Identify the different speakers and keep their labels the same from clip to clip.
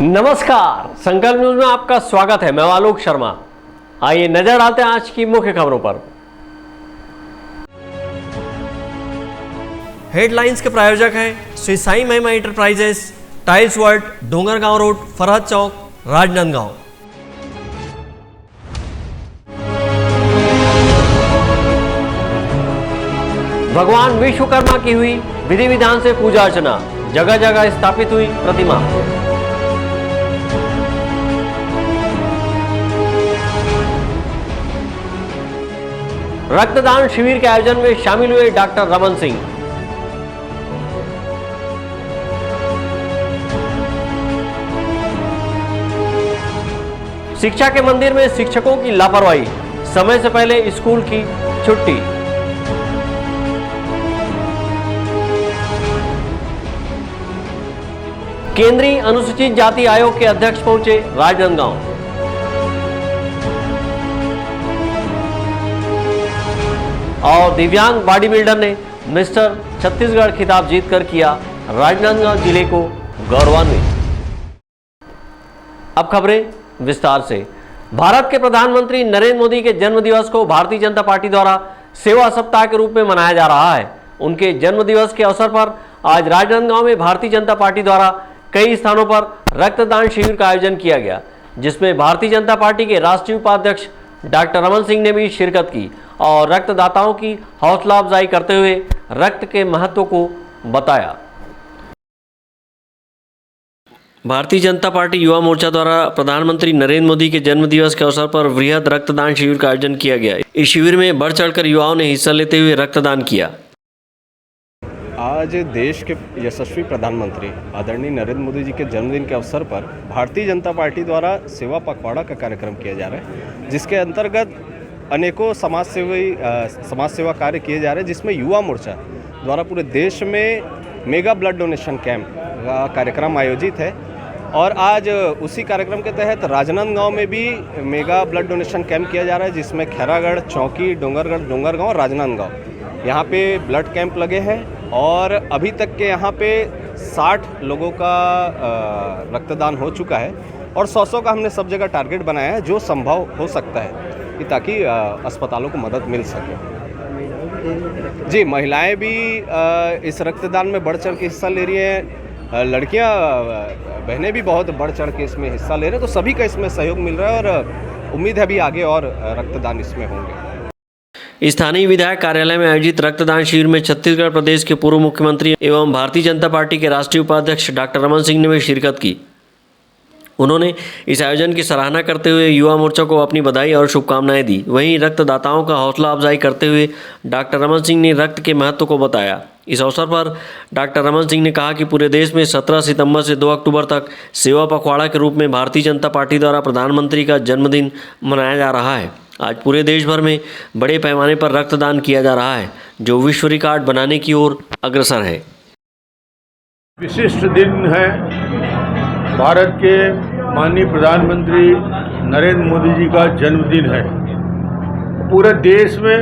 Speaker 1: नमस्कार, संकल्प न्यूज में आपका स्वागत है। मैं आलोक शर्मा। आइए नजर डालते हैं आज की मुख्य खबरों पर। हेडलाइंस के प्रायोजक हैं Shri Sai Mahima enterprises, tiles world, Dongargaon road, Farhad Chowk, Rajnandgaon. भगवान विश्वकर्मा की हुई विधि विधान से पूजा अर्चना, जगह जगह स्थापित हुई प्रतिमा। रक्तदान शिविर के आयोजन में शामिल हुए डॉक्टर रमन सिंह। शिक्षा के मंदिर में शिक्षकों की लापरवाही, समय से पहले स्कूल की छुट्टी। केंद्रीय अनुसूचित जाति आयोग के अध्यक्ष पहुंचे राजनांदगांव। और दिव्यांग बॉडी बिल्डर ने मिस्टर छत्तीसगढ़ खिताब जीतकर किया राजनांदगांव जिले को गौरवान्वित। अब खबरें विस्तार से। भारत के प्रधानमंत्री नरेंद्र मोदी के जन्मदिवस को भारतीय जनता पार्टी द्वारा सेवा सप्ताह के रूप में मनाया जा रहा है। उनके जन्मदिवस के अवसर पर आज राजनांदगांव में भारतीय जनता पार्टी द्वारा कई स्थानों पर रक्तदान शिविर का आयोजन किया गया, जिसमें भारतीय जनता पार्टी के राष्ट्रीय उपाध्यक्ष डॉक्टर रमन सिंह ने भी शिरकत की और रक्तदाताओं की हौसला अफजाई करते हुए रक्त के महत्व को बताया। भारतीय जनता पार्टी युवा मोर्चा द्वारा प्रधानमंत्री नरेंद्र मोदी के जन्मदिवस के अवसर पर वृहद रक्तदान शिविर का आयोजन किया गया। इस शिविर में बढ़ चढ़कर युवाओं ने हिस्सा लेते हुए रक्तदान किया।
Speaker 2: आज देश के यशस्वी प्रधानमंत्री आदरणीय नरेंद्र मोदी जी के जन्मदिन के अवसर पर भारतीय जनता पार्टी द्वारा सेवा पखवाड़ा का कार्यक्रम किया जा रहा है, जिसके अंतर्गत अनेकों समाज सेवा कार्य किए जा रहे हैं, जिसमें युवा मोर्चा द्वारा पूरे देश में मेगा ब्लड डोनेशन कैंप का कार्यक्रम आयोजित है। और आज उसी कार्यक्रम के तहत राजनांदगांव में भी मेगा ब्लड डोनेशन कैंप किया जा रहा है, जिसमें खैरागढ़, चौकी, डोंगरगांव, राजनांदगांव यहाँ पे ब्लड कैंप लगे हैं। और अभी तक के यहाँ पे 60 लोगों का रक्तदान हो चुका है और 100 का हमने सब जगह टारगेट बनाया है, जो संभव हो सकता है कि ताकि अस्पतालों को मदद मिल सके। जी, महिलाएं भी इस रक्तदान में बढ़ चढ़ के हिस्सा ले रही हैं, लड़कियां बहनें भी बहुत बढ़ चढ़ के इसमें हिस्सा ले रहे हैं, तो सभी का इसमें सहयोग मिल रहा है और उम्मीद है अभी आगे और रक्तदान इसमें होंगे।
Speaker 1: स्थानीय विधायक कार्यालय में आयोजित रक्तदान शिविर में छत्तीसगढ़ प्रदेश के पूर्व मुख्यमंत्री एवं भारतीय जनता पार्टी के राष्ट्रीय उपाध्यक्ष डॉक्टर रमन सिंह ने भी शिरकत की। उन्होंने इस आयोजन की सराहना करते हुए युवा मोर्चा को अपनी बधाई और शुभकामनाएं दी। वहीं रक्तदाताओं का हौसला अफजाई करते हुए डॉक्टर रमन सिंह ने रक्त के महत्व को बताया। इस अवसर पर डॉक्टर रमन सिंह ने कहा कि पूरे देश में 17 सितंबर से 2 अक्टूबर तक सेवा पखवाड़ा के रूप में भारतीय जनता पार्टी द्वारा प्रधानमंत्री का जन्मदिन मनाया जा रहा है। आज पूरे देश भर में बड़े पैमाने पर रक्तदान किया जा रहा है, जो विश्व रिकॉर्ड बनाने की ओर अग्रसर है।
Speaker 3: विशिष्ट दिन है। भारत के माननीय प्रधानमंत्री नरेंद्र मोदी जी का जन्मदिन है। पूरे देश में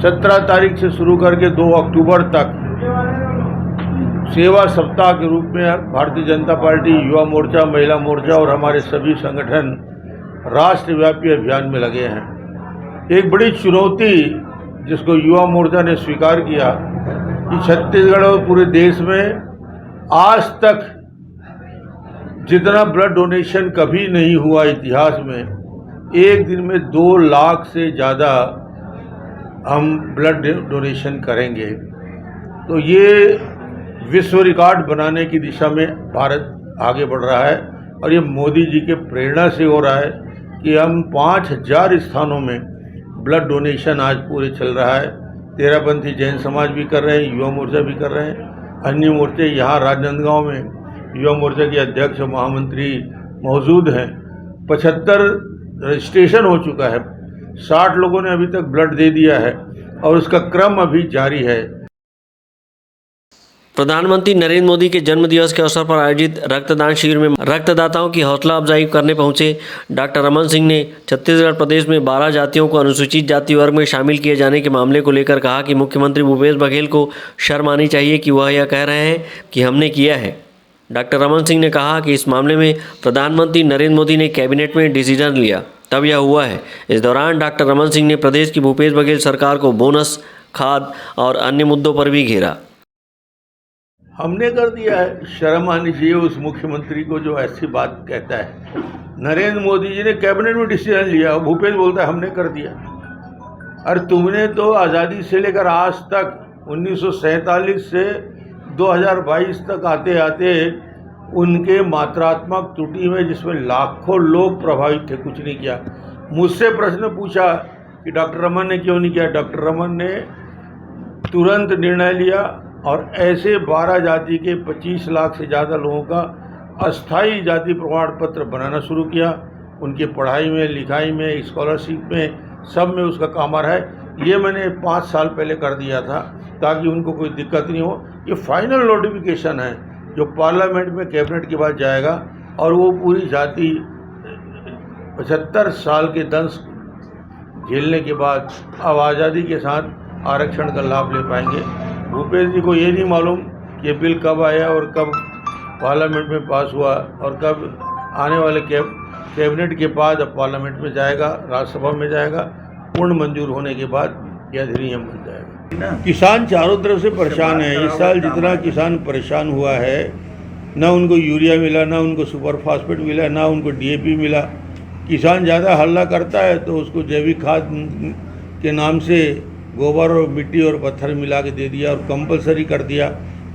Speaker 3: 17 तारीख से शुरू करके 2 अक्टूबर तक सेवा सप्ताह के रूप में भारतीय जनता पार्टी, युवा मोर्चा, महिला मोर्चा और हमारे सभी संगठन राष्ट्रव्यापी अभियान में लगे हैं। एक बड़ी चुनौती जिसको युवा मोर्चा ने स्वीकार किया कि छत्तीसगढ़ और पूरे देश में आज तक जितना ब्लड डोनेशन कभी नहीं हुआ इतिहास में, एक दिन में 2 लाख से ज़्यादा हम ब्लड डोनेशन करेंगे। तो ये विश्व रिकॉर्ड बनाने की दिशा में भारत आगे बढ़ रहा है और ये मोदी जी के प्रेरणा से हो रहा है कि हम 5000 स्थानों में ब्लड डोनेशन आज पूरे चल रहा है। तेरापंथी जैन समाज भी कर रहे हैं, युवा मोर्चा भी कर रहे हैं, अन्य मोर्चे यहाँ राजनांदगांव में युवा मोर्चा के अध्यक्ष महामंत्री मौजूद हैं। 75 रजिस्ट्रेशन हो चुका है, 60 लोगों ने अभी तक ब्लड दे दिया है और उसका क्रम अभी जारी है।
Speaker 1: प्रधानमंत्री नरेंद्र मोदी के जन्मदिवस के अवसर पर आयोजित रक्तदान शिविर में रक्तदाताओं की हौसला अफजाई करने पहुंचे डॉक्टर रमन सिंह ने छत्तीसगढ़ प्रदेश में 12 जातियों को अनुसूचित जाति वर्ग में शामिल किए जाने के मामले को लेकर कहा कि मुख्यमंत्री भूपेश बघेल को शर्म आनी चाहिए कि वह यह कह रहे हैं कि हमने किया है। डॉक्टर रमन सिंह ने कहा कि इस मामले में प्रधानमंत्री नरेंद्र मोदी ने कैबिनेट में डिसीजन लिया तब यह हुआ है। इस दौरान डॉक्टर रमन सिंह ने प्रदेश की भूपेश बघेल सरकार को बोनस, खाद और अन्य मुद्दों पर भी घेरा।
Speaker 3: हमने कर दिया है, शर्म आनी चाहिए उस मुख्यमंत्री को जो ऐसी बात कहता है। नरेंद्र मोदी जी ने कैबिनेट में डिसीजन लिया, भूपेश बोलता है हमने कर दिया। अरे तुमने तो आज़ादी से लेकर आज तक 1947 से 2022 तक आते आते उनके मात्रात्मक त्रुटि में जिसमें लाखों लोग प्रभावित थे, कुछ नहीं किया। मुझसे प्रश्न पूछा कि डॉक्टर रमन ने क्यों नहीं किया। डॉक्टर रमन ने तुरंत निर्णय लिया और ऐसे 12 जाति के 25 लाख से ज़्यादा लोगों का अस्थाई जाति प्रमाण पत्र बनाना शुरू किया। उनकी पढ़ाई में, लिखाई में, स्कॉलरशिप में, सब में उसका काम आ रहा है। ये मैंने 5 साल पहले कर दिया था ताकि उनको कोई दिक्कत नहीं हो। ये फाइनल नोटिफिकेशन है जो पार्लियामेंट में कैबिनेट के बाद जाएगा और वो पूरी जाति 75 साल के दंश झेलने के बाद अब आज़ादी के साथ आरक्षण का लाभ ले पाएंगे। भूपेश जी को ये नहीं मालूम कि ये बिल कब आया और कब पार्लियामेंट में पास हुआ और कब आने वाले कैबिनेट के बाद अब पार्लियामेंट में जाएगा, राज्यसभा में जाएगा। पूर्ण मंजूर होने के बाद यह अधिनियम बन जाएगा। किसान चारों तरफ से परेशान है। इस साल जितना किसान परेशान हुआ है, ना उनको यूरिया मिला, ना उनको सुपर फास्फेट मिला, ना उनको डीएपी मिला। किसान ज़्यादा हल्ला करता है तो उसको जैविक खाद के नाम से गोबर और मिट्टी और पत्थर मिला के दे दिया और कंपलसरी कर दिया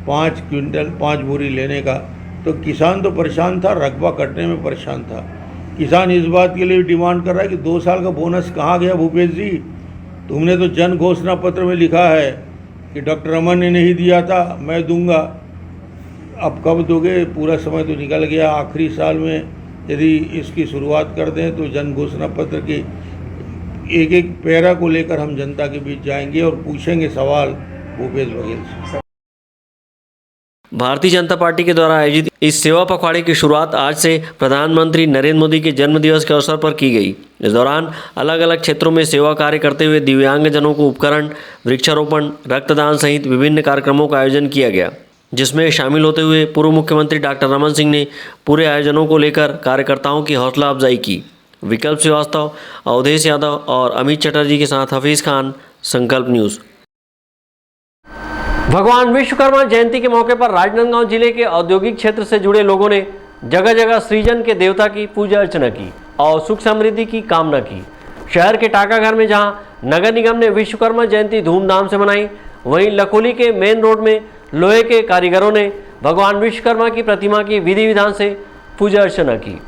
Speaker 3: 5 क्विंटल 5 बोरी लेने का। तो किसान तो परेशान था, रकबा कटने में परेशान था। किसान इस बात के लिए डिमांड कर रहा है कि 2 साल का बोनस कहाँ गया भूपेश जी? तुमने तो जन घोषणा पत्र में लिखा है कि डॉक्टर रमन ने नहीं दिया था, मैं दूंगा। अब कब दोगे? पूरा समय तो निकल गया। आखिरी साल में यदि इसकी शुरुआत कर दें तो जन घोषणा पत्र के एक एक पैरा को लेकर हम जनता के बीच जाएंगे और पूछेंगे सवाल भूपेश बघेल से।
Speaker 1: भारतीय जनता पार्टी के द्वारा आयोजित इस सेवा पखवाड़े की शुरुआत आज से प्रधानमंत्री नरेंद्र मोदी के जन्मदिवस के अवसर पर की गई। इस दौरान अलग अलग क्षेत्रों में सेवा कार्य करते हुए दिव्यांगजनों को उपकरण, वृक्षारोपण, रक्तदान सहित विभिन्न कार्यक्रमों का आयोजन किया गया, जिसमें शामिल होते हुए पूर्व मुख्यमंत्री डॉक्टर रमन सिंह ने पूरे आयोजनों को लेकर कार्यकर्ताओं की हौसला अफजाई की। विकल्प श्रीवास्तव, अवधेश यादव और अमित चटर्जी के साथ हफीज़ खान, संकल्प न्यूज़। भगवान विश्वकर्मा जयंती के मौके पर राजनांदगांव जिले के औद्योगिक क्षेत्र से जुड़े लोगों ने जगह जगह सृजन के देवता की पूजा अर्चना की और सुख समृद्धि की कामना की। शहर के टाकाघर में जहां नगर निगम ने विश्वकर्मा जयंती धूमधाम से मनाई, वहीं लखोली के मेन रोड में लोहे के कारीगरों ने भगवान विश्वकर्मा की प्रतिमा की विधि विधान से पूजा अर्चना की।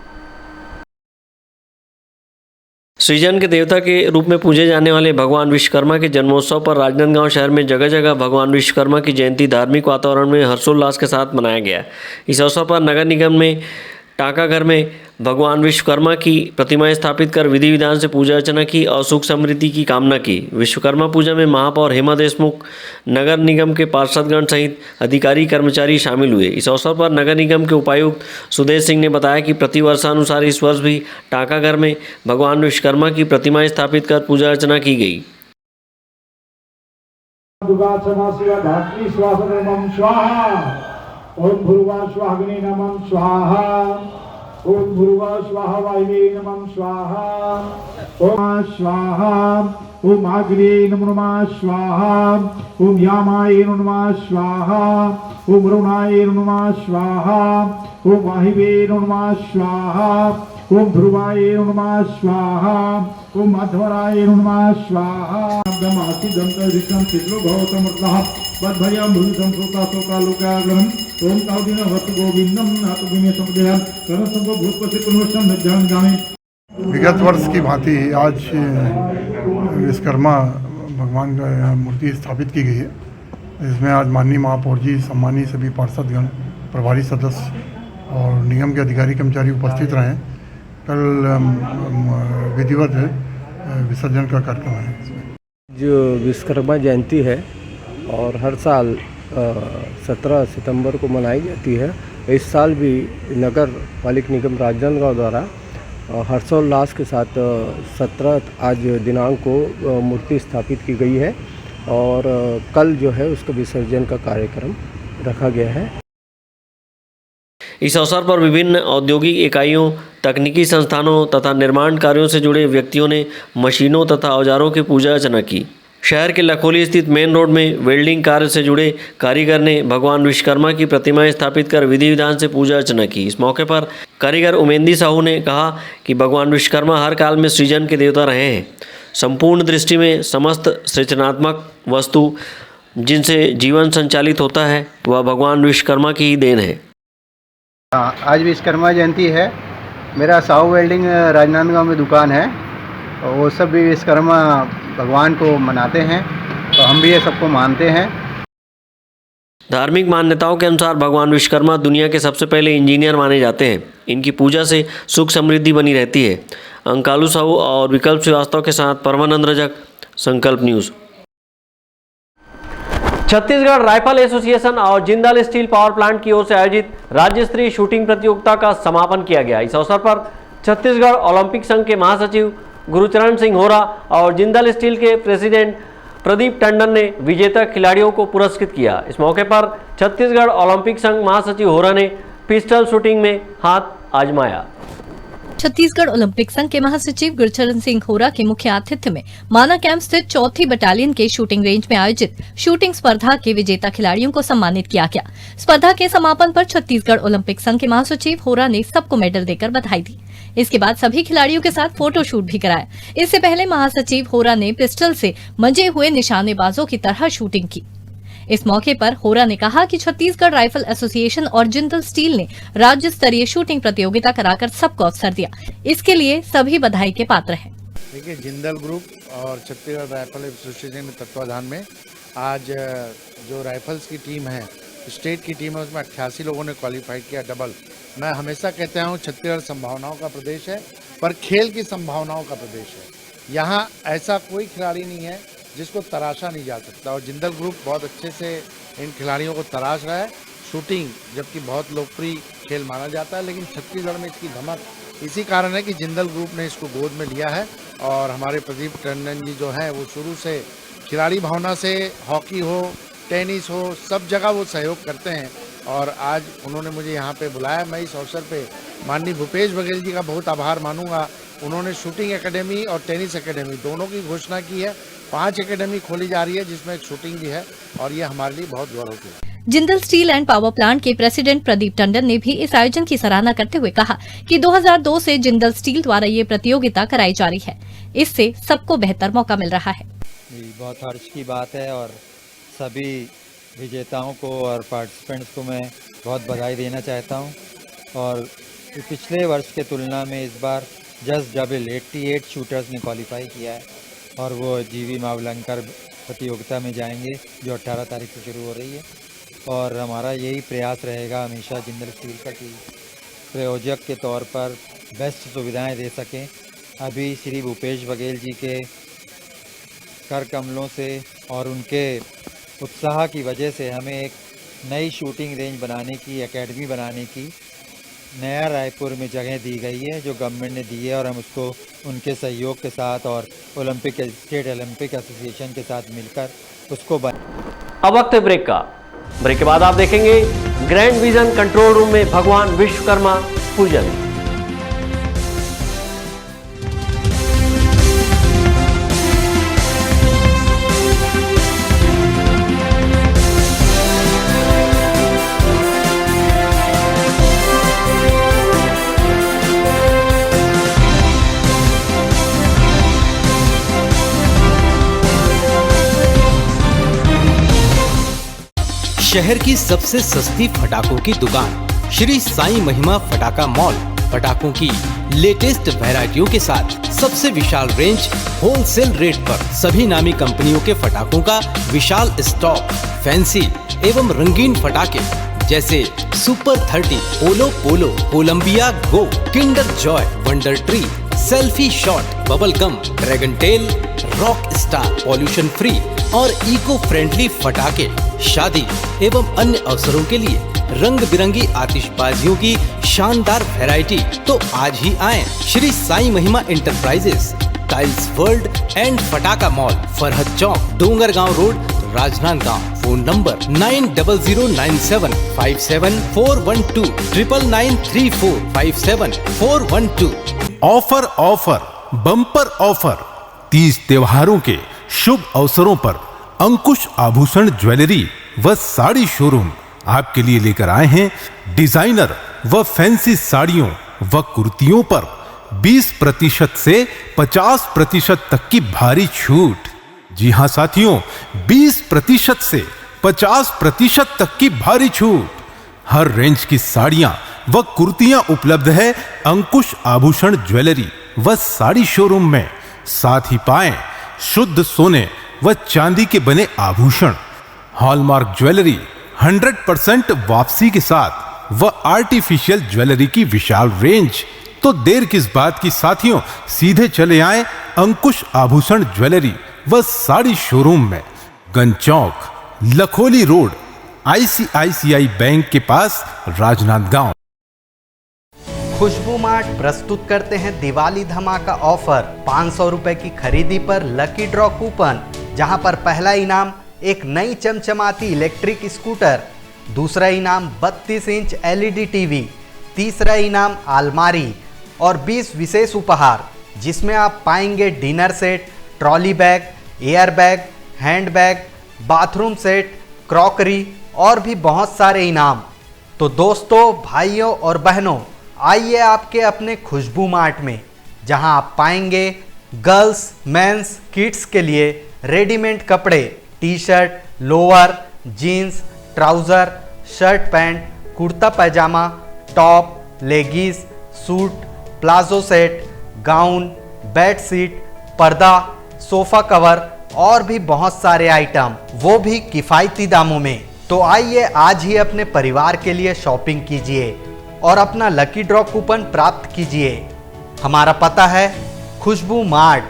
Speaker 1: सृजन के देवता के रूप में पूजे जाने वाले भगवान विश्वकर्मा के जन्मोत्सव पर राजनांदगांव शहर में जगह जगह भगवान विश्वकर्मा की जयंती धार्मिक वातावरण में हर्षोल्लास के साथ मनाया गया। इस अवसर पर नगर निगम में टाकाघर में भगवान विश्वकर्मा की प्रतिमाएं स्थापित कर विधि विधान से पूजा अर्चना की और सुख समृद्धि की कामना की। विश्वकर्मा पूजा में महापौर हेमा देशमुख, नगर निगम के पार्षदगण सहित अधिकारी कर्मचारी शामिल हुए। इस अवसर पर नगर निगम के उपायुक्त सुदेश सिंह ने बताया कि प्रतिवर्षानुसार इस वर्ष भी टाकाघर में भगवान विश्वकर्मा की प्रतिमाएं स्थापित कर पूजा अर्चना की गई।
Speaker 4: ओम भूर्भुवः स्वः अग्ने नमः स्वाहा। ओम भूर्भुवः स्वः वायवे नमः स्वाहा। ओम स्वाहा। ओम अग्ने नमः स्वाहा। ओम यामाय नमः स्वाहा। ओम वरुणाय नमः स्वाहा। ओम वायवे नमः स्वाहा। ओम ध्रुवाय नमः स्वाहा। ओम मध्वराय नमः स्वाहा। ब्रह्मासि दंतरिकं चित्रो भवतमर्तः वद्भयं भूतं सोता सोता लोकाग्रहम्। ओम तावदिन वत गोविंदम नाथ विमे संपदेयं सर्वसंभ भूतपति पुनर्वसं नज्जान जाने।
Speaker 5: विगत वर्ष की भांति आज विश्वकर्मा भगवान का मूर्ति स्थापित की गई है। इसमें आज माननीय महापौर जी, सम्मानीय सभी पार्षदगण, प्रभारी सदस्य और निगम के अधिकारी कर्मचारी उपस्थित रहे। कल विधिवत विसर्जन का कार्यक्रम है।
Speaker 6: जो विश्वकर्मा जयंती है और हर साल 17 सितंबर को मनाई जाती है। इस साल भी नगर पालिका निगम राजनांदगांव द्वारा हर्षोल्लास के साथ 17 आज दिनांक को मूर्ति स्थापित की गई है और कल जो है उसका विसर्जन का कार्यक्रम रखा गया है।
Speaker 1: इस अवसर पर विभिन्न औद्योगिक इकाइयों, तकनीकी संस्थानों तथा निर्माण कार्यों से जुड़े व्यक्तियों ने मशीनों तथा औजारों की पूजा अर्चना की। शहर के लखोली स्थित मेन रोड में वेल्डिंग कार्य से जुड़े कारीगर ने भगवान विश्वकर्मा की प्रतिमाएं स्थापित कर विधि विधान से पूजा अर्चना की। इस मौके पर कारीगर उमेंदी साहू ने कहा कि भगवान विश्वकर्मा हर काल में सृजन के देवता रहे हैं। संपूर्ण दृष्टि में समस्त सृजनात्मक वस्तु जिनसे जीवन संचालित होता है वह भगवान विश्वकर्मा की ही देन है।
Speaker 7: आज विश्वकर्मा जयंती है। मेरा साहू वेल्डिंग राजनांदगांव में दुकान है और वो सब भी विश्वकर्मा भगवान को मनाते हैं, तो हम भी ये सबको मानते हैं।
Speaker 1: धार्मिक मान्यताओं के अनुसार भगवान विश्वकर्मा दुनिया के सबसे पहले इंजीनियर माने जाते हैं। इनकी पूजा से सुख समृद्धि बनी रहती है। अंकालू साहू और विकल्प श्रीवास्तव के साथ परमानंद रजक, संकल्प न्यूज़। छत्तीसगढ़ राइफल एसोसिएशन और जिंदल स्टील पावर प्लांट की ओर से आयोजित राज्य स्तरीय शूटिंग प्रतियोगिता का समापन किया गया। इस अवसर पर छत्तीसगढ़ ओलंपिक संघ के महासचिव गुरुचरण सिंह होरा और जिंदल स्टील के प्रेसिडेंट प्रदीप टंडन ने विजेता खिलाड़ियों को पुरस्कृत किया। इस मौके पर छत्तीसगढ़ ओलंपिक संघ महासचिव होरा ने पिस्टल शूटिंग में हाथ आजमाया।
Speaker 8: छत्तीसगढ़ ओलंपिक संघ के महासचिव गुरचरण सिंह होरा के मुख्य आतिथ्य में माना कैंप स्थित 4थी बटालियन के शूटिंग रेंज में आयोजित शूटिंग स्पर्धा के विजेता खिलाड़ियों को सम्मानित किया गया। स्पर्धा के समापन पर छत्तीसगढ़ ओलंपिक संघ के महासचिव होरा ने सबको मेडल देकर बधाई दी। इसके बाद सभी खिलाड़ियों के साथ फोटो शूट भी कराया। इससे पहले महासचिव होरा ने पिस्टल से मंजे हुए निशानेबाजों की तरह शूटिंग की। इस मौके पर होरा ने कहा कि छत्तीसगढ़ राइफल एसोसिएशन और जिंदल स्टील ने राज्य स्तरीय शूटिंग प्रतियोगिता कराकर सबको अवसर दिया। इसके लिए सभी बधाई के पात्र हैं।
Speaker 9: देखिए, जिंदल ग्रुप और छत्तीसगढ़ राइफल एसोसिएशन के तत्वाधान में आज जो राइफल्स की टीम है, स्टेट की टीम है, उसमें 88 लोगों ने क्वालिफाई किया डबल। मैं हमेशा कहता हूँ छत्तीसगढ़ संभावनाओं का प्रदेश है, पर खेल की संभावनाओं का प्रदेश है। यहाँ ऐसा कोई खिलाड़ी नहीं है जिसको तराशा नहीं जा सकता, और जिंदल ग्रुप बहुत अच्छे से इन खिलाड़ियों को तराश रहा है। शूटिंग जबकि बहुत लोकप्रिय खेल माना जाता है, लेकिन छत्तीसगढ़ में इसकी धमक इसी कारण है कि जिंदल ग्रुप ने इसको गोद में लिया है। और हमारे प्रदीप टंडन जी जो हैं वो शुरू से खिलाड़ी भावना से, हॉकी हो, टेनिस हो, सब जगह वो सहयोग करते हैं। और आज उन्होंने मुझे यहाँ पे बुलाया। मैं इस अवसर पे माननीय भूपेश बघेल जी का बहुत आभार मानूंगा। उन्होंने शूटिंग एकेडमी और टेनिस एकेडमी दोनों की घोषणा की है। 5 एकेडमी खोली जा रही है जिसमें एक शूटिंग भी है, और ये हमारे लिए बहुत गौरव की है।
Speaker 8: Jindal steel and power plant के प्रेसिडेंट प्रदीप टंडन ने भी इस आयोजन की सराहना करते हुए कहा कि 2002 से जिंदल स्टील द्वारा ये प्रतियोगिता कराई जा रही है। इससे सबको बेहतर मौका मिल रहा है।
Speaker 10: बहुत हर्ष की बात है, और सभी विजेताओं को और पार्टिसिपेंट्स को मैं बहुत बधाई देना चाहता हूँ। और पिछले वर्ष के तुलना में इस बार जस्ट डबल 88 शूटर्स ने क्वालिफाई किया है, और वो जीवी मावलंकर प्रतियोगिता में जाएंगे जो 18 तारीख से शुरू हो रही है। और हमारा यही प्रयास रहेगा हमेशा जिंदल स्टील का कि प्रायोजक के तौर पर बेस्ट सुविधाएं दे सकें। अभी श्री भूपेश बघेल जी के कर कमलों से और उनके उत्साह की वजह से हमें एक नई शूटिंग रेंज बनाने की, एकेडमी बनाने की नया रायपुर में जगह दी गई है जो गवर्नमेंट ने दी है, और हम उसको उनके सहयोग के साथ और स्टेट ओलंपिक एसोसिएशन के साथ मिलकर उसको
Speaker 1: अब वक्त है ब्रेक का। ब्रेक के बाद आप देखेंगे ग्रैंड विजन कंट्रोल रूम में भगवान विश्वकर्मा पूजन।
Speaker 11: शहर की सबसे सस्ती पटाखों की दुकान श्री साईं महिमा पटाखा मॉल पटाखों की लेटेस्ट वैरायटियों के साथ सबसे विशाल रेंज होलसेल रेट पर सभी नामी कंपनियों के पटाखों का विशाल स्टॉक, फैंसी एवं रंगीन पटाखे जैसे super 30, Polo, Columbia go, Kinder Joy, wonder tree, selfie shot, bubble gum, dragon tail, rock star, pollution free और इको फ्रेंडली पटाखे शादी एवं अन्य अवसरों के लिए रंग बिरंगी आतिशबाजियों की शानदार वैरायटी। तो आज ही आएं Shri Sai Mahima enterprises, tiles world and पटाखा mall, Farhad Chowk, Dongargaon road, Rajnandgaon. Phone number 9009757412 9993457412। Offer offer bumper offer 30 त्योहारों के शुभ अवसरों पर अंकुश आभूषण ज्वेलरी व साड़ी शोरूम आपके लिए लेकर आए हैं डिजाइनर व फैंसी साड़ियों व कुर्तियों पर 20% से 50% तक की भारी छूट। जी हां साथियों, 20% से 50% तक की भारी छूट। हर रेंज की साड़ियां व कुर्तियां उपलब्ध है अंकुश आभूषण ज्वेलरी व साड़ी शोरूम में। साथ ही पाएं शुद्ध सोने व चांदी के बने आभूषण, हॉलमार्क ज्वेलरी 100% वापसी के साथ व आर्टिफिशियल ज्वेलरी की विशाल रेंज। तो देर किस बात की साथियों, सीधे चले आए अंकुश आभूषण ज्वेलरी व साड़ी शोरूम में, गंज चौक, लखोली रोड, ICICI बैंक के पास, राजनांदगांव।
Speaker 12: खुशबू मार्ट प्रस्तुत करते हैं दिवाली धमाका ऑफर। 500 रुपए की खरीदी पर लकी ड्रॉ कूपन, जहां पर पहला इनाम एक नई चमचमाती इलेक्ट्रिक स्कूटर, दूसरा इनाम 32 इंच LED टीवी, तीसरा इनाम अलमारी और 20 विशेष उपहार, जिसमें आप पाएंगे dinner set, trolley bag, air bag, hand bag, bathroom set, crockery और भी बहुत सारे इनाम। तो दोस्तों, भाइयों और बहनों, आइए आपके अपने खुशबू मार्ट में, जहां आप पाएंगे गर्ल्स, मेंस, किड्स के लिए रेडीमेड कपड़े, T shirt, lower, jeans, trouser, shirt pant, kurta pyjama, top, leggings, suit, palazzo set, gown, bed sheet, पर्दा, सोफ़ा कवर और भी बहुत सारे आइटम, वो भी किफ़ायती दामों में। तो आइए आज ही अपने परिवार के लिए शॉपिंग कीजिए और अपना लकी ड्रॉ कूपन प्राप्त कीजिए। हमारा पता है खुशबू मार्ट,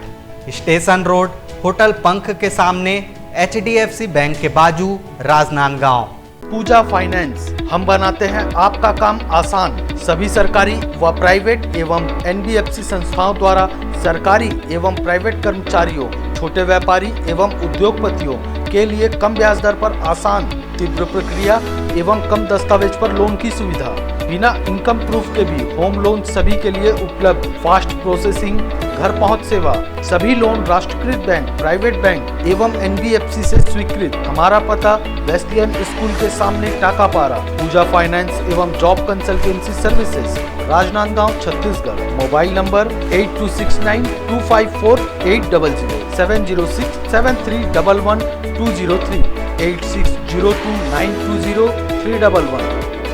Speaker 12: स्टेशन रोड, होटल पंख के सामने, HDFC बैंक के बाजू, राजनांदगांव।
Speaker 9: पूजा फाइनेंस, हम बनाते हैं आपका काम आसान। सभी सरकारी व प्राइवेट एवं NBFC संस्थाओं द्वारा सरकारी एवं प्राइवेट कर्मचारियों, छोटे व्यापारी एवं उद्योगपतियों के लिए कम ब्याज दर पर आसान, तीव्र प्रक्रिया एवं कम दस्तावेज पर लोन की सुविधा। बिना इनकम प्रूफ के भी होम लोन सभी के लिए उपलब्ध। फास्ट प्रोसेसिंग, घर पहुंच सेवा। सभी लोन राष्ट्रीयकृत बैंक, प्राइवेट बैंक एवं NBFC से स्वीकृत। हमारा पता वेस्लियन स्कूल के सामने टाकापारा। पूजा फाइनेंस एवं job consultancy services, Rajnandgaon, Chhattisgarh. Mobile number 8269254800, 70673111203, 8602920311,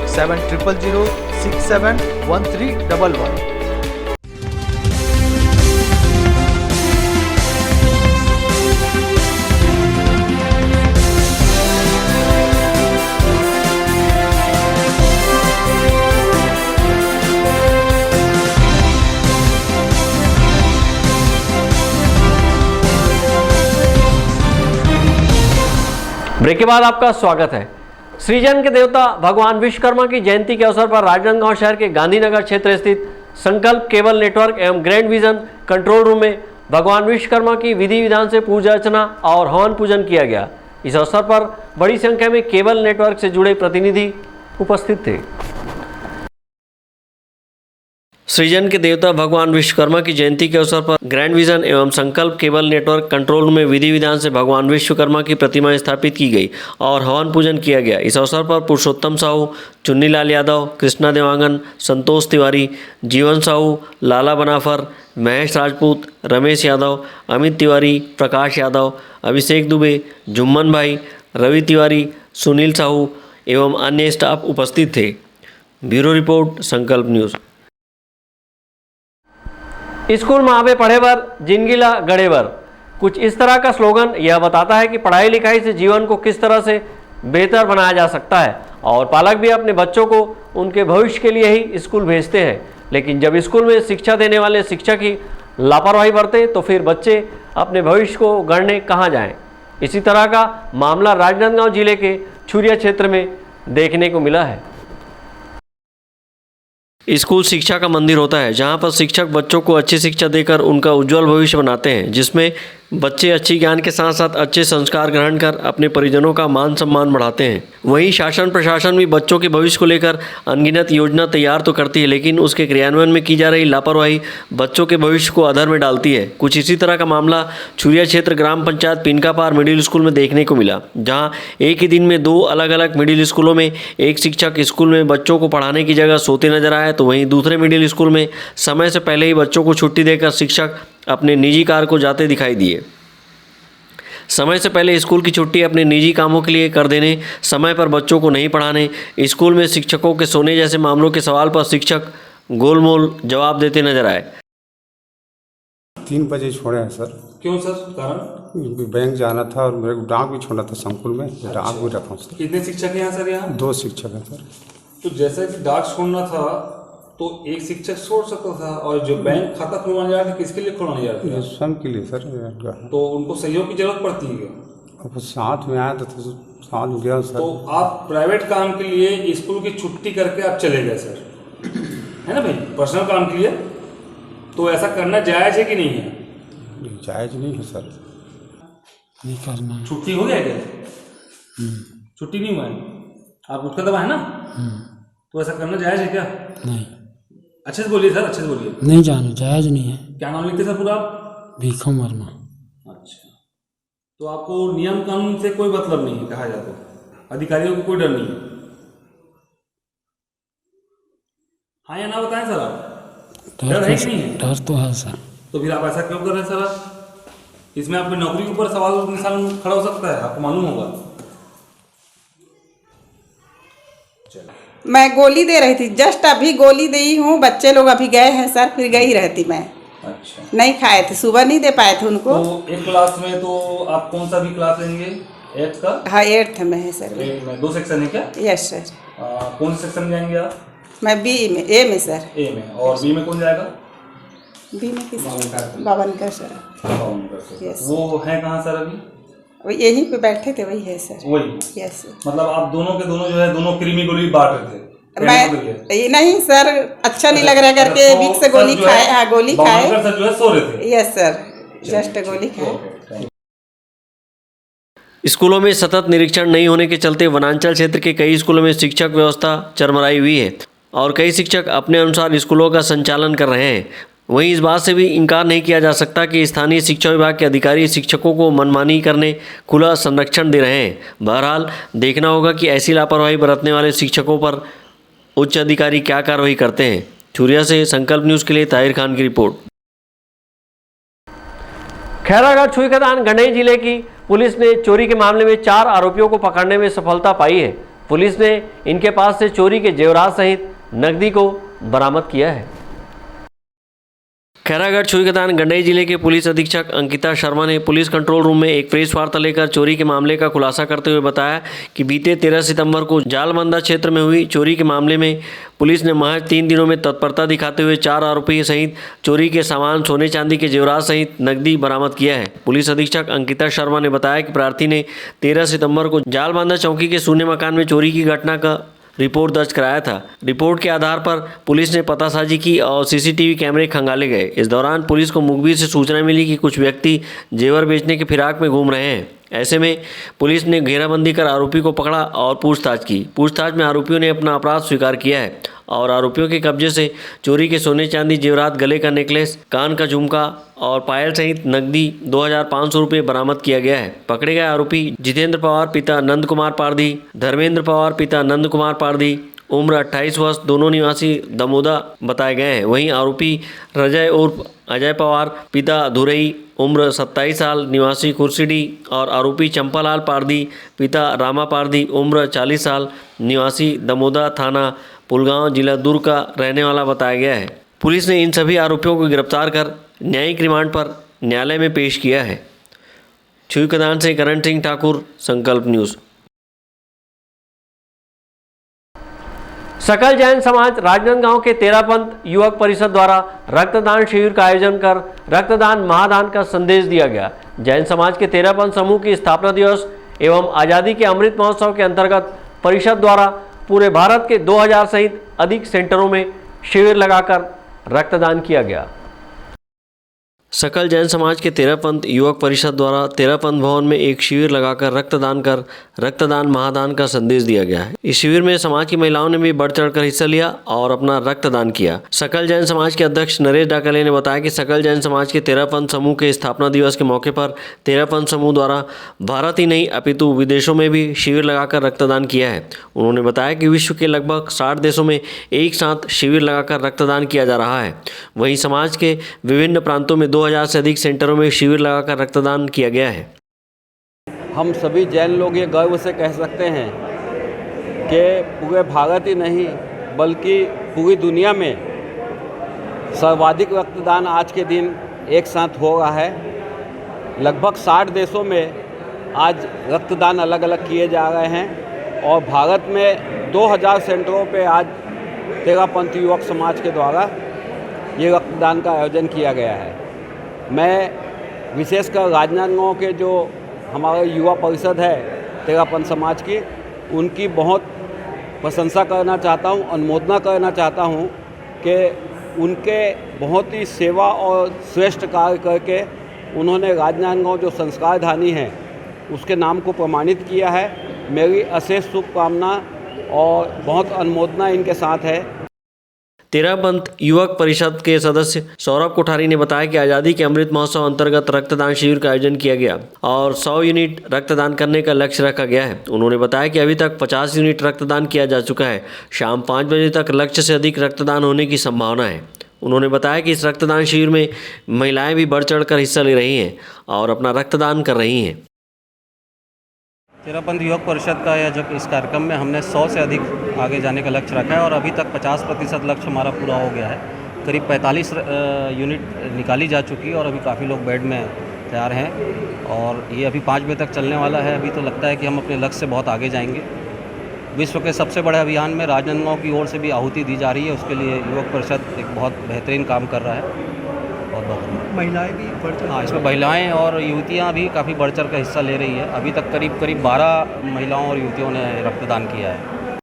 Speaker 9: 7000671311।
Speaker 1: Break के बाद आपका स्वागत है। सृजन के देवता भगवान विश्वकर्मा की जयंती के अवसर पर राजनांदगांव शहर के गांधीनगर क्षेत्र स्थित संकल्प केबल नेटवर्क एवं ग्रैंड विजन कंट्रोल रूम में भगवान विश्वकर्मा की विधि विधान से पूजा अर्चना और हवन पूजन किया गया। इस अवसर पर बड़ी संख्या में केबल नेटवर्क से जुड़े प्रतिनिधि उपस्थित थे। सृजन के देवता भगवान विश्वकर्मा की जयंती के अवसर पर ग्रैंड विजन एवं संकल्प केबल नेटवर्क कंट्रोल रूम में विधि विधान से भगवान विश्वकर्मा की प्रतिमा स्थापित की गई और हवन पूजन किया गया। इस अवसर पर पुरुषोत्तम साहू, चुन्नीलाल यादव, कृष्णा देवांगन, संतोष तिवारी, जीवन साहू, लाला बनाफर, महेश राजपूत, रमेश यादव, अमित तिवारी, प्रकाश यादव, अभिषेक दुबे, जुम्मन भाई, रवि तिवारी, सुनील साहू एवं अन्य स्टाफ उपस्थित थे। ब्यूरो रिपोर्ट, संकल्प न्यूज़। स्कूल में आवे पढ़े बर, जिंदगीला गढ़े बर, कुछ इस तरह का स्लोगन यह बताता है कि पढ़ाई लिखाई से जीवन को किस तरह से बेहतर बनाया जा सकता है और पालक भी अपने बच्चों को उनके भविष्य के लिए ही स्कूल भेजते हैं। लेकिन जब स्कूल में शिक्षा देने वाले शिक्षक ही लापरवाही बरते तो फिर बच्चे अपने भविष्य को गढ़ने कहाँ जाएं। इसी तरह का मामला राजनांदगांव जिले के छुरिया क्षेत्र में देखने को मिला है। स्कूल शिक्षा का मंदिर होता है जहां पर शिक्षक बच्चों को अच्छी शिक्षा देकर उनका उज्जवल भविष्य बनाते हैं, जिसमें बच्चे अच्छी ज्ञान के साथ साथ अच्छे संस्कार ग्रहण कर अपने परिजनों का मान सम्मान बढ़ाते हैं। वहीं शासन प्रशासन भी बच्चों के भविष्य को लेकर अनगिनत योजना तैयार तो करती है, लेकिन उसके क्रियान्वयन में की जा रही लापरवाही बच्चों के भविष्य को अधर में डालती है। कुछ इसी तरह का मामला छुरिया क्षेत्र ग्राम पंचायत पिनकापार मिडिल स्कूल में देखने को मिला, जहाँ एक ही दिन में 2 अलग अलग मिडिल स्कूलों में एक शिक्षक स्कूल में बच्चों को पढ़ाने की जगह सोते नजर आए, तो वहीं दूसरे मिडिल स्कूल में समय से पहले ही बच्चों को छुट्टी देकर शिक्षक अपने निजी कार को जाते दिखाई दिए। समय से पहले स्कूल की छुट्टी अपने निजी कामों के लिए कर देने, समय पर बच्चों को नहीं पढ़ाने, स्कूल में शिक्षकों के सोने जैसे मामलों के सवाल पर शिक्षक गोलमोल जवाब देते नजर आए।
Speaker 13: 3 बजे छोड़े हैं सर।
Speaker 14: क्यों सर, कारण?
Speaker 13: बैंक जाना था और मेरे को डाक भी छोड़ना था संकुल में, डाक भी रखा हूँ सर।
Speaker 14: कितने शिक्षक हैं यहाँ सर? यहाँ
Speaker 13: 2 शिक्षक हैं सर।
Speaker 14: तो जैसे कि डाक छोड़ना था तो एक शिक्षक छोड़ सकता था, और जो बैंक खाता खुलवाने जा रहे थे किसके लिए खुलवाने जा रहे थे?
Speaker 13: स्वयं के लिए सर।
Speaker 14: तो उनको सहयोग की जरूरत पड़ती है।
Speaker 13: अब साथ में आया तो साथ में गया सर।
Speaker 14: तो आप प्राइवेट काम के लिए स्कूल की छुट्टी करके आप चले गए सर, है ना भाई, पर्सनल काम के लिए, तो ऐसा करना जायज है कि नहीं है?
Speaker 13: जायज नहीं है सर। नहीं करना।
Speaker 14: छुट्टी हो गया क्या? छुट्टी नहीं हुआ है, आप उठकर दबा है ना, तो ऐसा करना जायज है क्या?
Speaker 13: नहीं।
Speaker 14: अच्छे से बोलिए सर, अच्छे से बोलिए।
Speaker 13: नहीं जाना जायज नहीं है।
Speaker 14: क्या नाम लिखते सर पूरा आप?
Speaker 13: भीखम वर्मा।
Speaker 14: अच्छा, तो आपको नियम कानून से कोई मतलब नहीं है, कहा जाए तो अधिकारियों को कोई डर नहीं है? हाँ या ना बताएं सर आप, डर है कि नहीं है?
Speaker 13: डर तो है सर।
Speaker 14: तो फिर आप ऐसा क्यों कर रहे हैं सर? आप इसमें आपकी नौकरी के ऊपर सवाल निशान खड़ा हो सकता है, आपको मालूम होगा।
Speaker 15: मैं गोली दे रही थी, जस्ट अभी गोली दी हूँ, बच्चे लोग अभी गए हैं सर, फिर गई रहती मैं।
Speaker 14: अच्छा,
Speaker 15: नहीं खाए थे, सुबह नहीं दे पाए थे उनको।
Speaker 14: तो एक क्लास में तो आप कौन सा भी क्लास लेंगे? 8th का?
Speaker 15: हाँ 8th में है सर।
Speaker 14: 8th में 2 सेक्शन है क्या?
Speaker 15: Yes sir.
Speaker 14: कौन से सेक्शन में जाएंगे आप?
Speaker 15: मैं बी में, ए में सर।
Speaker 14: ए में। और बी में कौन जाएगा?
Speaker 15: बी में किस? बावनकर सर।
Speaker 14: यस। वो है कहाँ सर अभी?
Speaker 15: वो यहीं पे बैठे थे, वही है सर।
Speaker 14: वही?
Speaker 15: Yes sir.
Speaker 14: मतलब आप दोनों के दोनों जो है, दोनों कृमि गोली बांट रहे थे?
Speaker 15: मैं नहीं सर, अच्छा नहीं लग रहा करके विक्स से गोली खाए। हाँ गोली खाए
Speaker 14: सर, जो है सो रहे थे?
Speaker 15: यस सर, जस्ट गोली खाए।
Speaker 1: स्कूलों में सतत निरीक्षण नहीं होने के चलते वनांचल क्षेत्र के कई स्कूलों में शिक्षक व्यवस्था चरमराई हुई है और कई शिक्षक अपने अनुसार स्कूलों का संचालन कर रहे हैं। वहीं इस बात से भी इनकार नहीं किया जा सकता कि स्थानीय शिक्षा विभाग के अधिकारी शिक्षकों को मनमानी करने खुला संरक्षण दे रहे हैं। बहरहाल देखना होगा कि ऐसी लापरवाही बरतने वाले शिक्षकों पर उच्च अधिकारी क्या कार्रवाई करते हैं। छुरिया से संकल्प न्यूज़ के लिए ताहिर खान की रिपोर्ट। खैरागढ़ छुईखदान गंडई जिले की पुलिस ने चोरी के मामले में 4 आरोपियों को पकड़ने में सफलता पाई है। पुलिस ने इनके पास से चोरी के जेवरात सहित नकदी को बरामद किया है। खैरागढ़ छुईखदान गंडई जिले के पुलिस अधीक्षक अंकिता शर्मा ने पुलिस कंट्रोल रूम में एक प्रेस वार्ता लेकर चोरी के मामले का खुलासा करते हुए बताया कि बीते 13 सितंबर को जालबंदा क्षेत्र में हुई चोरी के मामले में पुलिस ने महज 3 दिनों में तत्परता दिखाते हुए 4 आरोपी सहित चोरी के सामान, सोने चांदी के जेवरात सहित नकदी बरामद किया है। पुलिस अधीक्षक अंकिता शर्मा ने बताया कि प्रार्थी ने 13 सितंबर को जालबंदा चौकी के शून्य मकान में चोरी की घटना का रिपोर्ट दर्ज कराया था। रिपोर्ट के आधार पर पुलिस ने पतासाजी की और सीसीटीवी कैमरे खंगाले गए। इस दौरान पुलिस को मुखबिर से सूचना मिली कि कुछ व्यक्ति जेवर बेचने के फिराक में घूम रहे हैं। ऐसे में पुलिस ने घेराबंदी कर आरोपी को पकड़ा और पूछताछ की। पूछताछ में आरोपियों ने अपना अपराध स्वीकार किया है और आरोपियों के कब्जे से चोरी के सोने चांदी जेवरात, गले का नेकलेस, कान का झुमका और पायल सहित नकदी 2500 रुपये बरामद किया गया है। पकड़े गए आरोपी जितेंद्र पवार पिता नंद कुमार पारधी, धर्मेंद्र पवार पिता नंद कुमार पारधी, उम्र 28 वर्ष, दोनों निवासी दमोदा बताए गए हैं। वहीं आरोपी रजय उर्फ अजय पवार पिता धुरई, उम्र 27 साल, निवासी कुर्सीडी और आरोपी चंपालाल पारधी पिता रामा पारधी, उम्र 40 साल, निवासी दमोदा थाना पुलगांव, जिला दुर्ग का रहने वाला बताया गया है। पुलिस ने इन सभी आरोपियों को गिरफ्तार कर न्यायिक रिमांड पर न्यायालय में पेश किया है। छुईखदान से करण सिंह ठाकुर, संकल्प न्यूज़। सकल जैन समाज राजनांदगांव के तेरापंथ युवक परिषद द्वारा रक्तदान शिविर का आयोजन कर रक्तदान महादान का संदेश दिया गया। जैन समाज के तेरापंथ समूह की स्थापना दिवस एवं आज़ादी के अमृत महोत्सव के अंतर्गत परिषद द्वारा पूरे भारत के 2000 सहित अधिक सेंटरों में शिविर लगाकर रक्तदान किया गया। सकल जैन समाज के तेरापंथ युवक परिषद द्वारा तेरापंथ भवन में एक शिविर लगाकर रक्तदान महादान का संदेश दिया गया है। इस शिविर में समाज की महिलाओं ने भी बढ़ चढ़कर हिस्सा लिया और अपना रक्तदान किया। सकल जैन समाज के अध्यक्ष नरेश डाकले ने बताया कि सकल जैन समाज के तेरापंथ समूह के स्थापना दिवस के मौके पर तेरापंथ समूह द्वारा भारत ही नहीं अपितु विदेशों में भी शिविर लगाकर रक्तदान किया है। उन्होंने बताया कि विश्व के लगभग 60 देशों में एक साथ शिविर लगाकर रक्तदान किया जा रहा है। वहीं समाज के विभिन्न प्रांतों में 2000 से अधिक सेंटरों में शिविर लगाकर रक्तदान किया गया है।
Speaker 16: हम सभी जैन लोग ये गर्व से कह सकते हैं कि पूरे भारत ही नहीं बल्कि पूरी दुनिया में सर्वाधिक रक्तदान आज के दिन एक साथ हो रहा है। लगभग 60 देशों में आज रक्तदान अलग अलग किए जा रहे हैं और भारत में 2000 सेंटरों पे आज तेरापंथ युवक समाज के द्वारा ये रक्तदान का आयोजन किया गया है। मैं विशेषकर राजनांदगांव के जो हमारे युवा परिषद है तेरापंथ समाज की, उनकी बहुत प्रशंसा करना चाहता हूँ, अनुमोदना करना चाहता हूँ कि उनके बहुत ही सेवा और श्रेष्ठ कार्य करके उन्होंने राजनांदगांव जो संस्कार धानी है उसके नाम को प्रमाणित किया है। मेरी अशेष शुभकामना और बहुत अनुमोदना इनके साथ है।
Speaker 1: तेरापंथ युवक परिषद के सदस्य सौरभ कोठारी ने बताया कि आज़ादी के अमृत महोत्सव अंतर्गत रक्तदान शिविर का आयोजन किया गया और 100 यूनिट रक्तदान करने का लक्ष्य रखा गया है। उन्होंने बताया कि अभी तक 50 यूनिट रक्तदान किया जा चुका है। शाम 5 बजे तक लक्ष्य से अधिक रक्तदान होने की संभावना है। उन्होंने बताया कि इस रक्तदान शिविर में महिलाएं भी बढ़ चढ़कर हिस्सा ले रही हैं और अपना रक्तदान कर रही हैं।
Speaker 17: तेरापंथ युवक परिषद का यह जब इस कार्यक्रम में हमने 100 से अधिक आगे जाने का लक्ष्य रखा है और अभी तक 50% लक्ष्य हमारा पूरा हो गया है। करीब 45 यूनिट निकाली जा चुकी है और अभी काफ़ी लोग बेड में तैयार हैं और ये अभी 5 बजे तक चलने वाला है। अभी तो लगता है कि हम अपने लक्ष्य से बहुत आगे जाएंगे। विश्व के सबसे बड़े अभियान में राजनांदगांव की ओर से भी आहुति दी जा रही है। उसके लिए युवक परिषद एक बहुत बेहतरीन काम कर रहा है। बहुत
Speaker 12: महिलाएं भी बढ़ चढ़,
Speaker 17: हाँ, इसमें महिलाएं और युवतियां भी काफ़ी बढ़ चढ़ कर हिस्सा ले रही है। अभी तक करीब 12 महिलाओं और युवतियों ने रक्तदान किया है।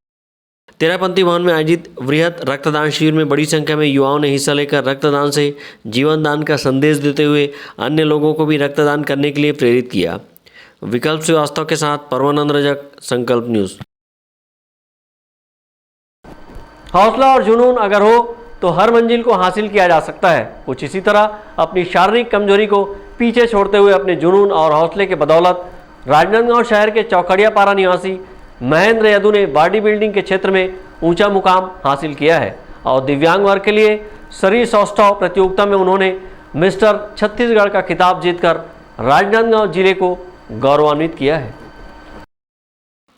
Speaker 1: तेरापंथी भवन में आयोजित वृहद रक्तदान शिविर में बड़ी संख्या में युवाओं ने हिस्सा लेकर रक्तदान से जीवन दान का संदेश देते हुए अन्य लोगों को भी रक्तदान करने के लिए प्रेरित किया। विकल्प श्रीवास्तव के साथ परमानंद रजक, संकल्प न्यूज़। हौसला और जुनून अगर हो तो हर मंजिल को हासिल किया जा सकता है। कुछ इसी तरह अपनी शारीरिक कमजोरी को पीछे छोड़ते हुए अपने जुनून और हौसले के बदौलत राजनांदगांव शहर के चौखड़िया पारा निवासी महेंद्र यादव ने बॉडी बिल्डिंग के क्षेत्र में ऊंचा मुकाम हासिल किया है और दिव्यांग वर्ग के लिए शरीर सौष्ठव प्रतियोगिता में उन्होंने मिस्टर छत्तीसगढ़ का खिताब जीतकर राजनांदगांव जिले को गौरवान्वित किया है।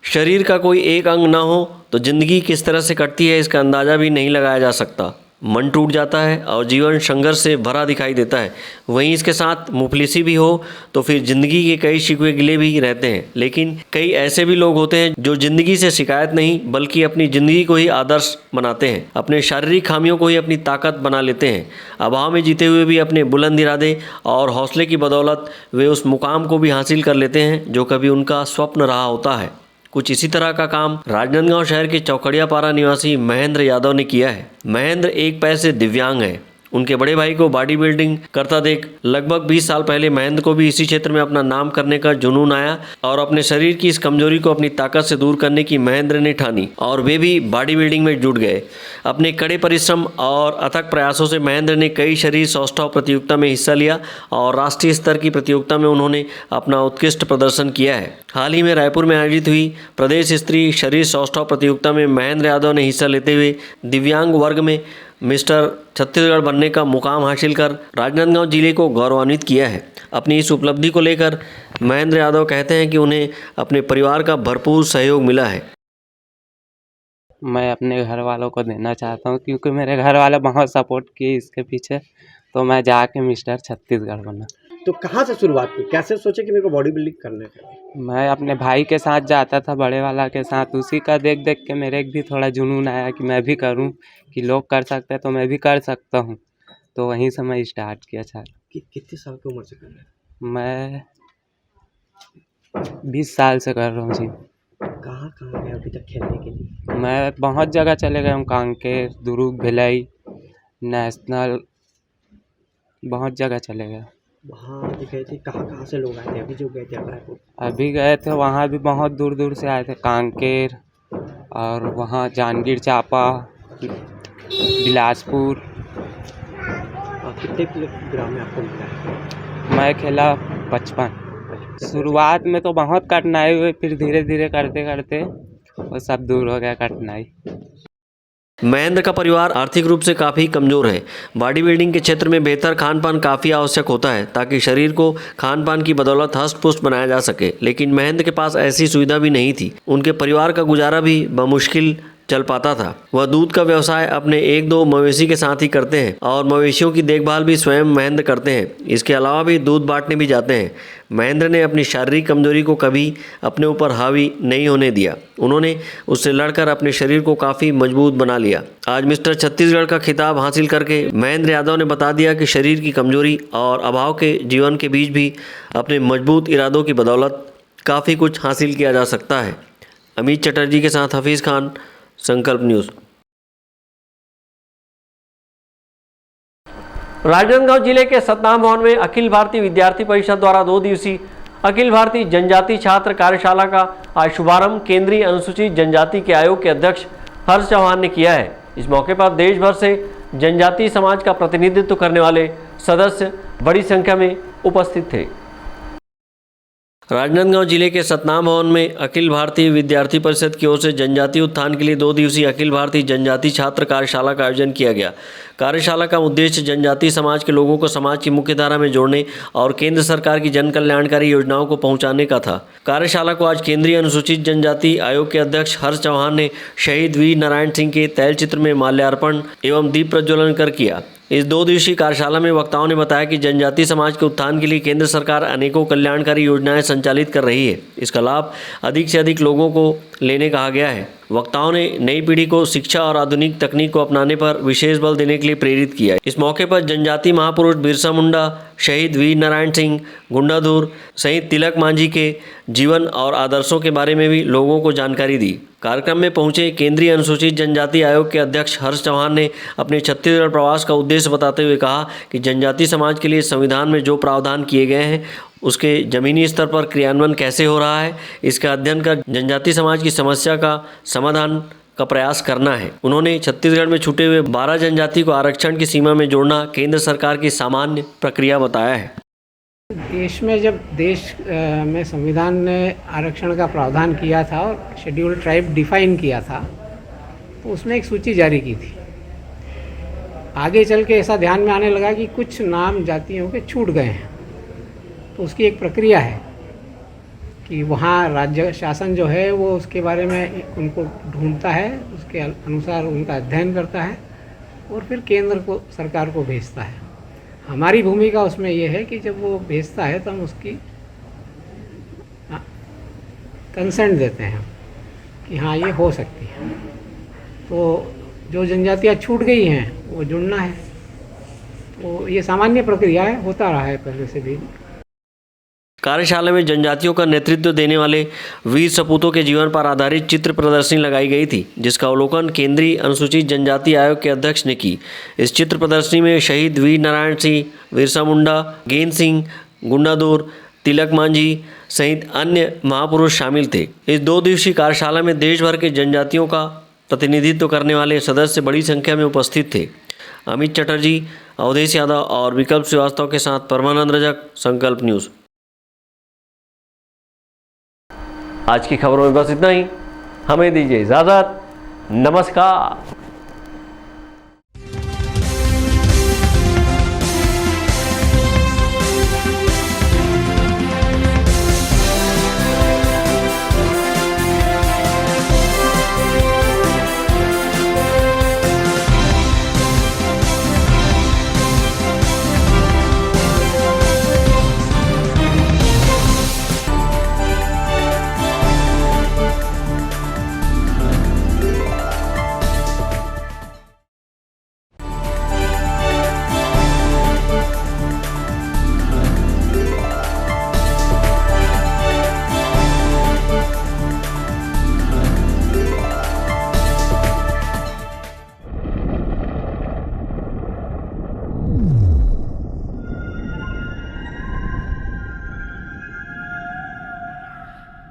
Speaker 1: शरीर का कोई एक अंग ना हो तो जिंदगी किस तरह से कटती है इसका अंदाज़ा भी नहीं लगाया जा सकता। मन टूट जाता है और जीवन संघर्ष से भरा दिखाई देता है। वहीं इसके साथ मुफलिसी भी हो तो फिर ज़िंदगी के कई शिकवे गिले भी रहते हैं। लेकिन कई ऐसे भी लोग होते हैं जो ज़िंदगी से शिकायत नहीं बल्कि अपनी ज़िंदगी को ही आदर्श बनाते हैं। अपने शारीरिक खामियों को ही अपनी ताकत बना लेते हैं। अभाव में जीते हुए भी अपने बुलंद इरादे और हौसले की बदौलत वे उस मुकाम को भी हासिल कर लेते हैं जो कभी उनका स्वप्न रहा होता है। कुछ इसी तरह का काम राजनांदगांव शहर के चौखड़िया पारा निवासी महेंद्र यादव ने किया है। महेंद्र एक पैर से दिव्यांग है। उनके बड़े भाई को बॉडी बिल्डिंग करता देख लगभग 20 साल पहले महेंद्र को भी इसी क्षेत्र में अपना नाम करने का जुनून आया और अपने शरीर की इस कमजोरी को अपनी ताकत से दूर करने की महेंद्र ने ठानी और वे भी बॉडी बिल्डिंग में जुट गए। अपने कड़े परिश्रम और अथक प्रयासों से महेंद्र ने कई शरीर सौष्ठव प्रतियोगिता में हिस्सा लिया और राष्ट्रीय स्तर की प्रतियोगिता में उन्होंने अपना उत्कृष्ट प्रदर्शन किया है। हाल ही में रायपुर में आयोजित हुई प्रदेश स्तरीय शरीर सौष्ठव प्रतियोगिता में महेंद्र यादव ने हिस्सा लेते हुए दिव्यांग वर्ग में मिस्टर छत्तीसगढ़ बनने का मुकाम हासिल कर राजनांदगांव जिले को गौरवान्वित किया है। अपनी इस उपलब्धि को लेकर महेंद्र यादव कहते हैं कि उन्हें अपने परिवार का भरपूर सहयोग मिला है।
Speaker 18: मैं अपने घर वालों को देना चाहता हूं क्योंकि मेरे घर वाले बहुत सपोर्ट किए इसके पीछे, तो मैं जाके मिस्टर छत्तीसगढ़ बना।
Speaker 12: तो कहाँ से शुरुआत की, कैसे सोचे कि मेरे को बॉडी बिल्डिंग करने का?
Speaker 18: मैं अपने भाई के साथ जाता था, बड़े वाला के साथ, उसी का देख देख के मेरे भी थोड़ा जुनून आया कि मैं भी करूं, कि लोग कर सकते हैं तो मैं भी कर सकता हूं। तो वहीं से मैं स्टार्ट किया था।
Speaker 12: कितने साल की उम्र से कर रहे हैं?
Speaker 18: मैं 20 साल से कर रहा हूँ जी।
Speaker 12: कहाँ कहाँ गए अभी तक खेलने के लिए?
Speaker 18: मैं बहुत जगह चले गया हूँ, कांकेर, दुर्ग, भिलाई, नेशनल बहुत जगह चले गए।
Speaker 19: वहाँ गए थे, कहाँ से लोग आए थे अभी जो गए थे रायपुर?
Speaker 18: अभी गए थे वहाँ भी बहुत दूर दूर से आए थे, कांकेर और वहाँ जांजगीर चांपा, बिलासपुर।
Speaker 19: कितने किलोग्राम में आपको मिला है?
Speaker 18: मैं खेला 55। शुरुआत में तो बहुत कठिनाई हुई, फिर धीरे धीरे करते करते वो सब दूर हो गया कठिनाई।
Speaker 1: महेंद्र का परिवार आर्थिक रूप से काफ़ी कमज़ोर है। बॉडी बिल्डिंग के क्षेत्र में बेहतर खान पान काफ़ी आवश्यक होता है ताकि शरीर को खान पान की बदौलत हष्ट पुष्ट बनाया जा सके, लेकिन महेंद्र के पास ऐसी सुविधा भी नहीं थी। उनके परिवार का गुजारा भी बमुश्किल चल पाता था। वह दूध का व्यवसाय अपने 1-2 मवेशी के साथ ही करते हैं और मवेशियों की देखभाल भी स्वयं महेंद्र करते हैं। इसके अलावा भी दूध बांटने भी जाते हैं। महेंद्र ने अपनी शारीरिक कमजोरी को कभी अपने ऊपर हावी नहीं होने दिया। उन्होंने उससे लड़कर अपने शरीर को काफ़ी मजबूत बना लिया। आज मिस्टर छत्तीसगढ़ का खिताब हासिल करके महेंद्र यादव ने बता दिया कि शरीर की कमजोरी और अभाव के जीवन के बीच भी अपने मजबूत इरादों की बदौलत काफ़ी कुछ हासिल किया जा सकता है। अमित चटर्जी के साथ हफीज़ खान, संकल्प न्यूज़। राजनांदगांव जिले के सतनाम भवन में अखिल भारतीय विद्यार्थी परिषद द्वारा 2 दिवसीय अखिल भारतीय जनजाति छात्र कार्यशाला का आज शुभारंभ केंद्रीय अनुसूचित जनजाति के आयोग के अध्यक्ष हर्ष चौहान ने किया है। इस मौके पर देश भर से जनजातीय समाज का प्रतिनिधित्व करने वाले सदस्य बड़ी संख्या में उपस्थित थे। राजनांदगांव जिले के सतनाम भवन में अखिल भारतीय विद्यार्थी परिषद की ओर से जनजातीय उत्थान के लिए 2 दिवसीय अखिल भारतीय जनजाति छात्र कार्यशाला का आयोजन किया गया। कार्यशाला का उद्देश्य जनजातीय समाज के लोगों को समाज की मुख्य धारा में जोड़ने और केंद्र सरकार की जन कल्याणकारी योजनाओं को पहुंचाने का था। कार्यशाला को आज केंद्रीय अनुसूचित जनजाति आयोग के अध्यक्ष हर्ष चौहान ने शहीद वीर नारायण सिंह के तैलचित्र में माल्यार्पण एवं दीप प्रज्वलन कर किया। इस 2 दिवसीय कार्यशाला में वक्ताओं ने बताया कि जनजातीय समाज के उत्थान के लिए केंद्र सरकार अनेकों कल्याणकारी योजनाएं संचालित कर रही है। इसका लाभ अधिक से अधिक लोगों को लेने कहा गया है। वक्ताओं ने नई पीढ़ी को शिक्षा और आधुनिक तकनीक को अपनाने पर विशेष बल देने के लिए प्रेरित किया। इस मौके पर जनजातीय महापुरुष बिरसा मुंडा, शहीद वीर नारायण सिंह, गुंडाधुर सहित तिलक मांझी के जीवन और आदर्शों के बारे में भी लोगों को जानकारी दी। कार्यक्रम में पहुंचे केंद्रीय अनुसूचित जनजाति आयोग के अध्यक्ष हर्ष चौहान ने अपने छत्तीसगढ़ प्रवास का उद्देश्य बताते हुए कहा कि जनजातीय समाज के लिए संविधान में जो प्रावधान किए गए हैं उसके जमीनी स्तर पर क्रियान्वयन कैसे हो रहा है, इसका अध्ययन कर जनजातीय समाज की समस्या का समाधान का प्रयास करना है। उन्होंने छत्तीसगढ़ में छूटे हुए 12 जनजाति को आरक्षण की सीमा में जोड़ना केंद्र सरकार की सामान्य प्रक्रिया बताया है।
Speaker 20: देश में जब देश में संविधान ने आरक्षण का प्रावधान किया था और शेड्यूल्ड ट्राइब डिफाइन किया था तो उसमें एक सूची जारी की थी। आगे चल के ऐसा ध्यान में आने लगा कि कुछ नाम जातियों के छूट गए हैं, तो उसकी एक प्रक्रिया है कि वहाँ राज्य शासन जो है वो उसके बारे में उनको ढूंढता है, उसके अनुसार उनका अध्ययन करता है और फिर केंद्र को सरकार को भेजता है। हमारी भूमिका उसमें ये है कि जब वो भेजता है तो हम उसकी कंसेंट देते हैं कि हाँ ये हो सकती है। तो जो जनजातियाँ छूट गई हैं वो जुड़ना है, तो ये सामान्य प्रक्रिया है, होता रहा है पहले से भी।
Speaker 1: कार्यशाला में जनजातियों का नेतृत्व देने वाले वीर सपूतों के जीवन पर आधारित चित्र प्रदर्शनी लगाई गई थी, जिसका अवलोकन केंद्रीय अनुसूचित जनजाति आयोग के अध्यक्ष ने की। इस चित्र प्रदर्शनी में शहीद वीर नारायण सिंह, बिरसा मुंडा, गेंद सिंह, गुंडाधुर, तिलक मांझी सहित अन्य महापुरुष शामिल थे। इस 2 दिवसीय कार्यशाला में देश भर के जनजातियों का प्रतिनिधित्व करने वाले सदस्य बड़ी संख्या में उपस्थित थे। अमित चटर्जी, अवधेश यादव और विकल्प श्रीवास्तव के साथ परमानंद रजक, संकल्प न्यूज़। आज की खबरों में बस इतना ही। हमें दीजिए इजाज़त। नमस्कार।